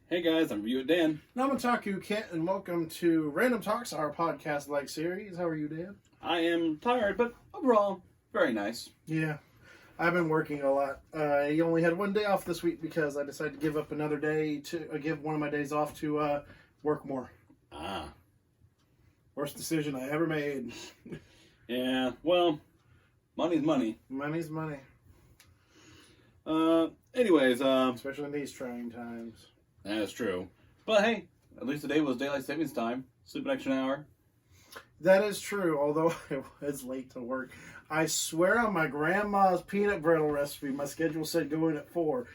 Hey guys, I'm Ryu Dan. Namataku Kent, and welcome to Random Talks, our podcast-like series. How are you, Dan? I am tired, but overall, very nice. Yeah, I've been working a lot. I only had one day off this week because I decided to give up another day to give one of my days off to work more. Worst decision I ever made. Yeah, well, money's money. Money's money. Anyways, especially in these trying times. That is true. But hey, at least today was daylight savings time. Sleep an extra hour. That is true, although I was late to work. I swear on my grandma's peanut brittle recipe, my schedule said go in at 4.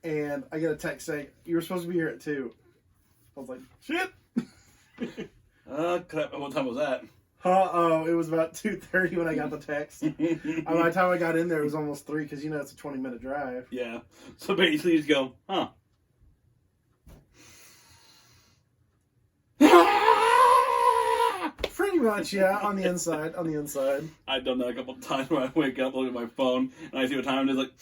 And I get a text saying, you were supposed to be here at 2. I was like, shit! What time was that? Uh-oh, it was about 2:30 when I got the text. By the time I got in there, it was almost 3, because, you know, it's a 20-minute drive. Yeah. So basically you just go, huh. Pretty much, yeah, on the inside, I've done that a couple of times where I wake up, look at my phone, and I see what time it is, like...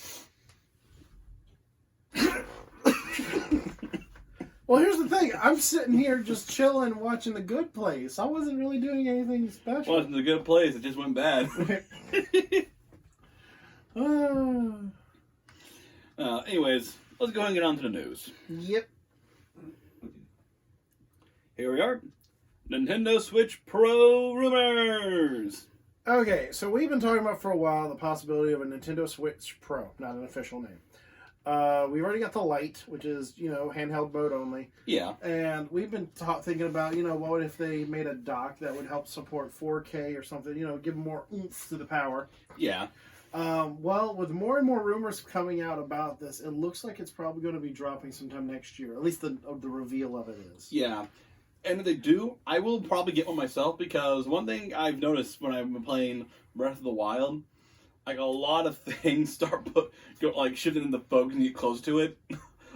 Well, here's the thing. I'm sitting here just chilling, watching The Good Place. I wasn't really doing anything special. Watching The Good Place, it just went bad. Anyways, let's go ahead and get on to the news. Yep. Here we are. Nintendo Switch Pro rumors. Okay, so we've been talking about for a while the possibility of a Nintendo Switch Pro, not an official name. We've already got the Lite, which is, you know, handheld mode only. Yeah. And we've been thinking about, you know, what if they made a dock that would help support 4K or something, you know, give more oomph to the power. Yeah. Well, with more and more rumors coming out about this, it looks like it's probably going to be dropping sometime next year. At least the reveal of it is. Yeah. And if they do, I will probably get one myself, because one thing I've noticed when I've been playing Breath of the Wild, like a lot of things start shifting into focus and you get close to it.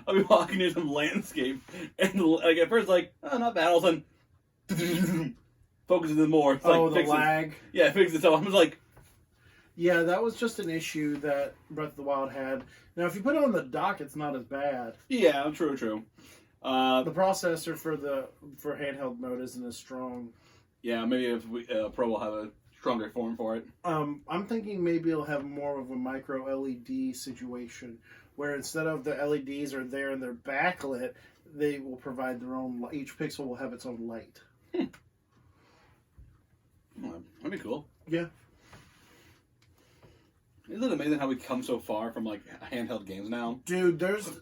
I'll be walking near some landscape, and like at first, like, oh, not bad. All of a sudden, focuses in more. It's the fixes. lag. Yeah, it fixes itself. I was like, yeah, that was just an issue that Breath of the Wild had. Now, if you put it on the dock, it's not as bad. Yeah, true. The processor for handheld mode isn't as strong. Yeah, maybe if Pro will have a stronger form for it. I'm thinking maybe it'll have more of a micro LED situation, where instead of the LEDs are there and they're backlit, they will provide their own. Each pixel will have its own light. That'd be cool. Yeah. Isn't it amazing how we come so far from like handheld games now? Dude, there's 1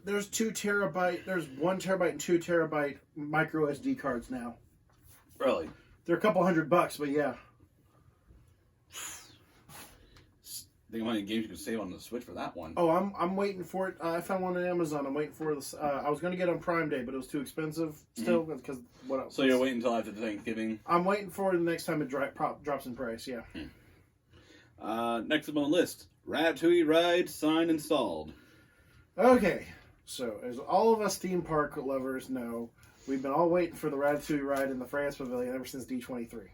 terabyte and 2 terabyte micro SD cards now. Really? They're a couple $100, but yeah. Think of how many games you could save on the Switch for that one. Oh, I'm waiting for it. I found one on Amazon. I'm waiting for this. I was going to get it on Prime Day, but it was too expensive still because what else? So you're waiting until after Thanksgiving? I'm waiting for the next time it drops in price. Yeah. Next up on the list, Ratatouille Ride sign installed. Okay, so as all of us theme park lovers know, we've been all waiting for the Ratatouille Ride in the France Pavilion ever since D23.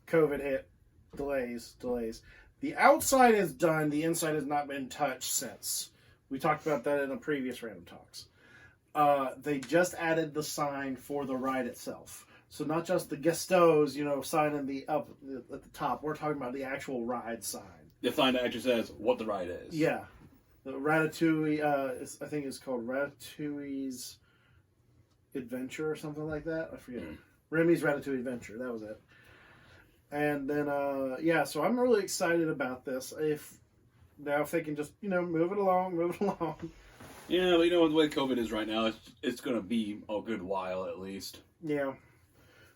COVID hit, delays. The outside is done. The inside has not been touched since. We talked about that in a previous Random Talks. They just added the sign for the ride itself. So not just the Guestos, you know, sign in at the top. We're talking about the actual ride sign. The sign that actually says what the ride is. Yeah. The Ratatouille, I think it's called Ratatouille's Adventure or something like that. I forget. Remy's Ratatouille Adventure. That was it. And then, so I'm really excited about this. If they can just, you know, move it along. Yeah, but you know what the way COVID is right now, it's going to be a good while at least. Yeah.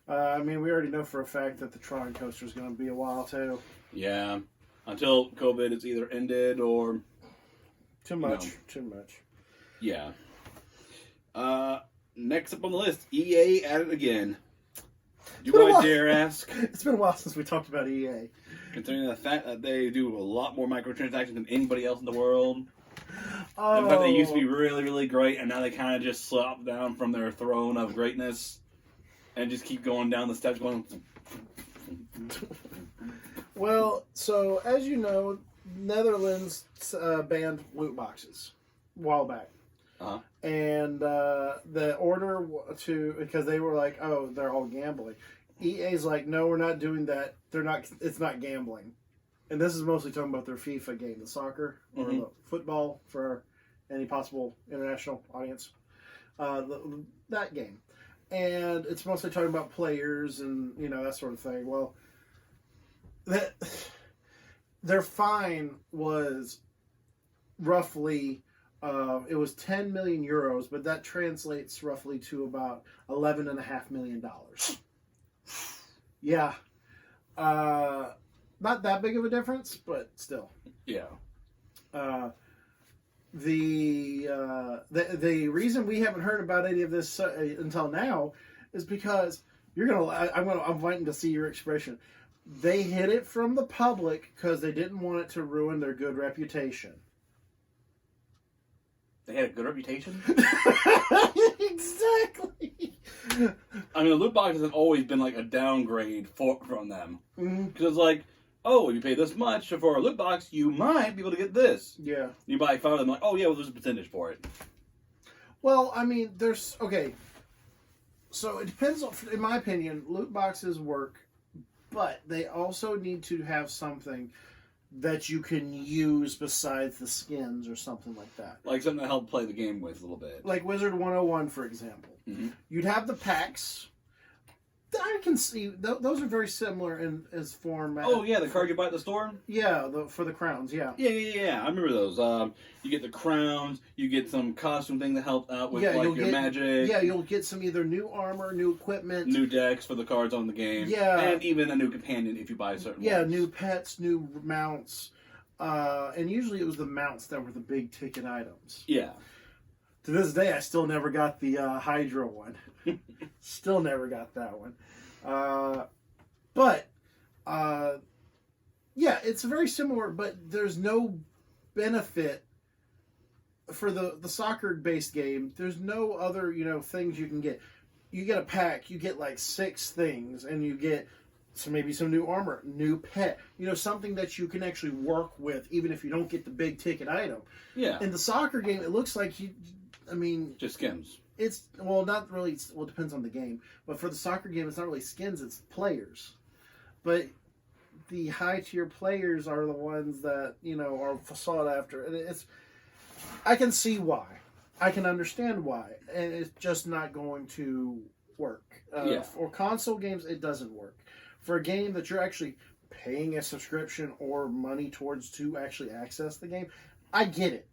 I mean, we already know for a fact that the Tron coaster is going to be a while too. Yeah. Until COVID is either ended or... Too much. Yeah. Next up on the list, EA at it again. Do I dare ask? It's been a while since we talked about EA. Considering the fact that they do a lot more microtransactions than anybody else in the world. Oh. In fact, they used to be really, really great, and now they kind of just slop down from their throne of greatness and just keep going down the steps going... Well, so as you know, Netherlands banned loot boxes a while back. Uh-huh. And the order to, because they were like, oh, they're all gambling. EA's like, no, we're not doing that. They're not. It's not gambling. And this is mostly talking about their FIFA game, the soccer or the football for any possible international audience. That game, and it's mostly talking about players and that sort of thing. Well, their fine was roughly it was 10 million euros, but that translates roughly to about $11.5 million. Yeah, not that big of a difference, but still. Yeah. The reason we haven't heard about any of this until now is because I'm waiting to see your expression. They hid it from the public because they didn't want it to ruin their good reputation. They had a good reputation? Exactly. I mean, the loot boxes have always been like a downgrade from them. Because it's like, oh, if you pay this much for a loot box, you might be able to get this. Yeah. You buy 5 of them, like, oh yeah, well, there's a percentage for it. Well, I mean, okay. So it depends on, in my opinion, loot boxes work, but they also need to have something that you can use besides the skins or something like that. Like something to help play the game with a little bit. Like Wizard 101, for example. You'd have the packs. I can see those are very similar in as format. Oh yeah, the card you buy at the store. Yeah, for the crowns. Yeah. Yeah. I remember those. You get the crowns. You get some costume thing to help out with your magic. Yeah, you'll get some either new armor, new equipment, new decks for the cards on the game. Yeah, and even a new companion if you buy certain. Yeah, ones. New pets, new mounts, and usually it was the mounts that were the big ticket items. Yeah. To this day, I still never got the Hydra one. Still never got that one. But yeah, it's very similar, but there's no benefit for the soccer-based game. There's no other, things you can get. You get a pack, you get like 6 things, and you get maybe some new armor, new pet, something that you can actually work with, even if you don't get the big ticket item. Yeah. In the soccer game, it looks like just skins. It's, not really, it depends on the game, but for the soccer game, it's not really skins, it's players. But the high-tier players are the ones that, are sought after. And I can see why. I can understand why. And it's just not going to work. For console games, it doesn't work. For a game that you're actually paying a subscription or money towards to actually access the game, I get it.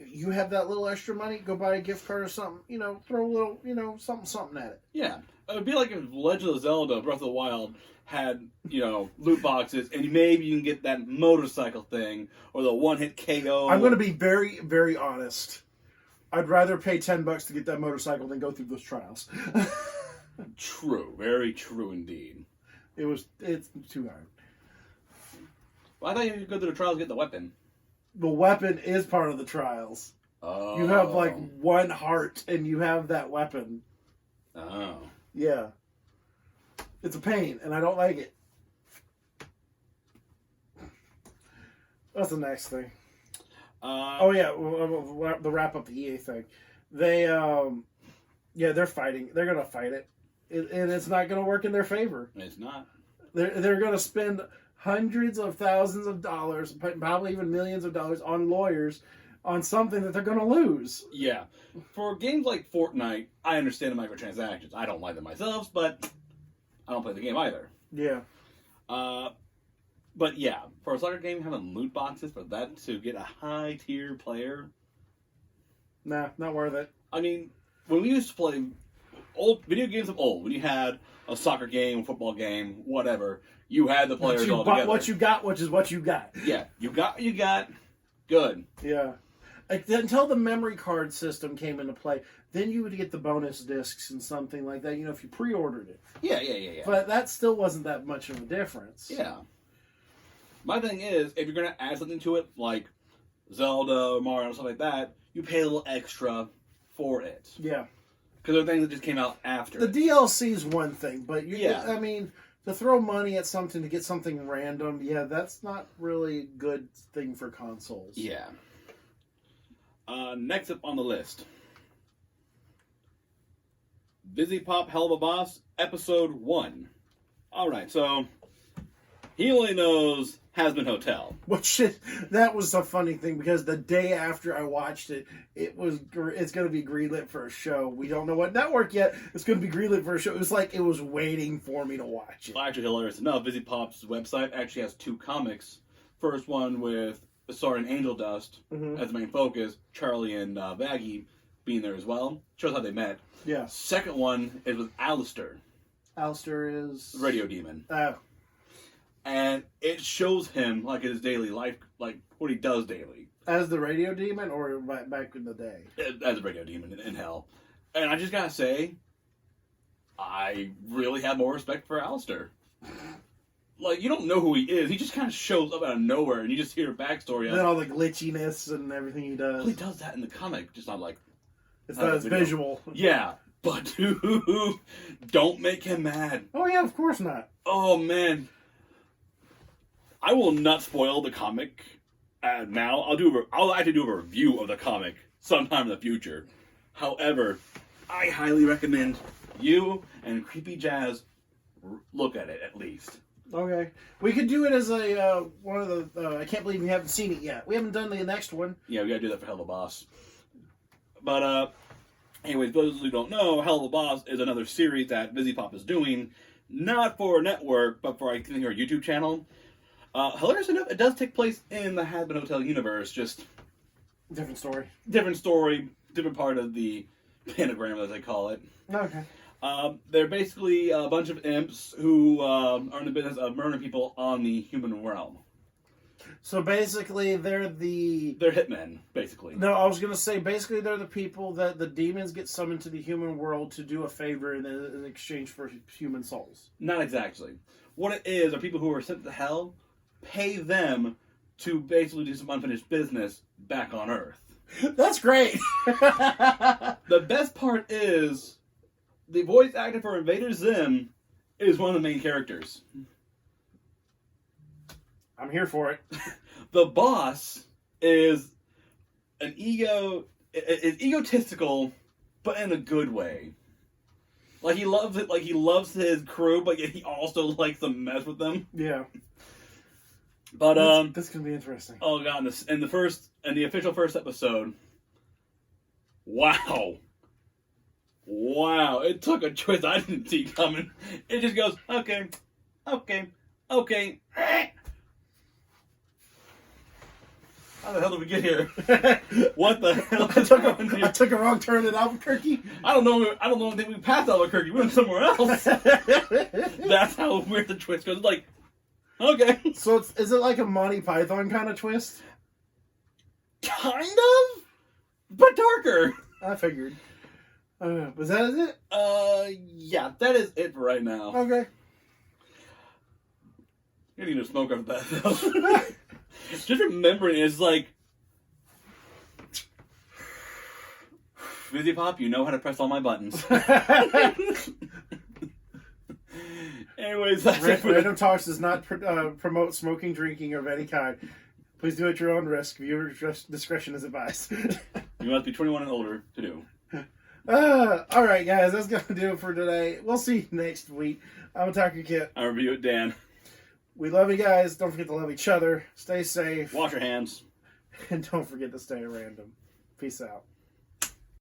You have that little extra money, go buy a gift card or something, throw a little, something at it. Yeah. It would be like if Legend of Zelda Breath of the Wild had, loot boxes, and maybe you can get that motorcycle thing, or the one-hit KO. I'm going to be very, very honest. I'd rather pay $10 to get that motorcycle than go through those trials. True. Very true indeed. It's too hard. Well, I thought you could go through the trials to get the weapon. The weapon is part of the trials. Oh. You have like 1 heart and you have that weapon. Oh. Yeah. It's a pain and I don't like it. What's the next thing? The wrap up the EA thing. They, they're fighting. They're going to fight it. And it's not going to work in their favor. It's not. They're going to spend hundreds of thousands of dollars, probably even millions of dollars on lawyers on something that they're going to lose. Yeah. For games like Fortnite, I understand the microtransactions. I don't like them myself, but I don't play the game either. Yeah. But yeah, for a soccer game, having loot boxes for that to get a high tier player. Nah, not worth it. I mean, when we used to play old video games of old, when you had a soccer game, a football game, whatever, you had the players all together. What you got, which is what you got. Yeah, you got what you got. Good. Yeah. Until the memory card system came into play, then you would get the bonus discs and something like that, if you pre-ordered it. Yeah. But that still wasn't that much of a difference. Yeah. My thing is, if you're going to add something to it, like Zelda, Mario, stuff like that, you pay a little extra for it. Yeah. Because there are things that just came out after. The DLC is one thing, but I mean, to throw money at something to get something random, that's not really a good thing for consoles. Yeah. Next up on the list, Busy Pop Hell of a Boss, Episode 1. Alright, so he only knows Has-Been Hotel. That was a funny thing because the day after I watched it, it's going to be greenlit for a show. We don't know what network yet. It's going to be greenlit for a show. It was like it was waiting for me to watch it. Well, actually, hilarious enough, Busy Pop's website actually has 2 comics. First one with starring Angel Dust as the main focus, Charlie and Baggy being there as well. Shows how they met. Yeah. Second one is with Alistair. Alistair is... Radio Demon. Oh. And it shows him, like, his daily life, like, what he does daily. As the Radio Demon or back in the day? As a Radio Demon in hell. And I just gotta say, I really have more respect for Alistair. Like, you don't know who he is. He just kind of shows up out of nowhere, and you just hear a backstory. And then all the glitchiness and everything he does. Well, he does that in the comic, just not like... It's not as visual. Yeah, but dude, don't make him mad. Oh, yeah, of course not. Oh, man. I will not spoil the comic now. I'll actually do a review of the comic sometime in the future. However, I highly recommend you and Creepy Jazz look at it at least. Okay. We could do it as a one of the... I can't believe we haven't seen it yet. We haven't done the next one. Yeah, we gotta do that for Hell of a Boss. But, anyways, those who don't know, Hell of a Boss is another series that Busy Pop is doing. Not for a network, but for, I think, our YouTube channel. Hilarious enough, it does take place in the Has-Been Hotel universe, just... Different story. Different story, different part of the pentagram, as they call it. Okay. They're basically a bunch of imps who are in the business of murdering people on the human realm. So basically, they're the... They're hitmen, basically. No, I was going to say, basically they're the people that the demons get summoned to the human world to do a favor in exchange for human souls. Not exactly. What it is are people who are sent to hell, pay them to basically do some unfinished business back on Earth. That's great! The best part is, the voice actor for Invader Zim is one of the main characters. I'm here for it. The boss is is egotistical, but in a good way. Like, he loves it, like, he loves his crew, but yet he also likes to mess with them. Yeah. But, this can be interesting. Oh god, in the official first episode, wow, it took a twist I didn't see coming. It just goes, okay. How the hell did we get here? What the hell? I took a wrong turn in Albuquerque. I don't think we passed Albuquerque. We went somewhere else. That's how weird the twist goes. Like, okay. So is it like a Monty Python kind of twist? Kind of, but darker. I figured. Was that it? Yeah, that is it for right now. Okay. You need to smoke after that, though. Just remembering it's like, Busy Pop, you know how to press all my buttons. Anyways, that's it for Random Talks does not promote smoking, drinking, of any kind. Please do at your own risk. Viewer discretion is advised. You must be 21 and older to do. All right, guys, that's going to do it for today. We'll see you next week. I'm Attacker Kit. I review it, Dan. We love you guys. Don't forget to love each other. Stay safe. Wash your hands. And don't forget to stay random. Peace out.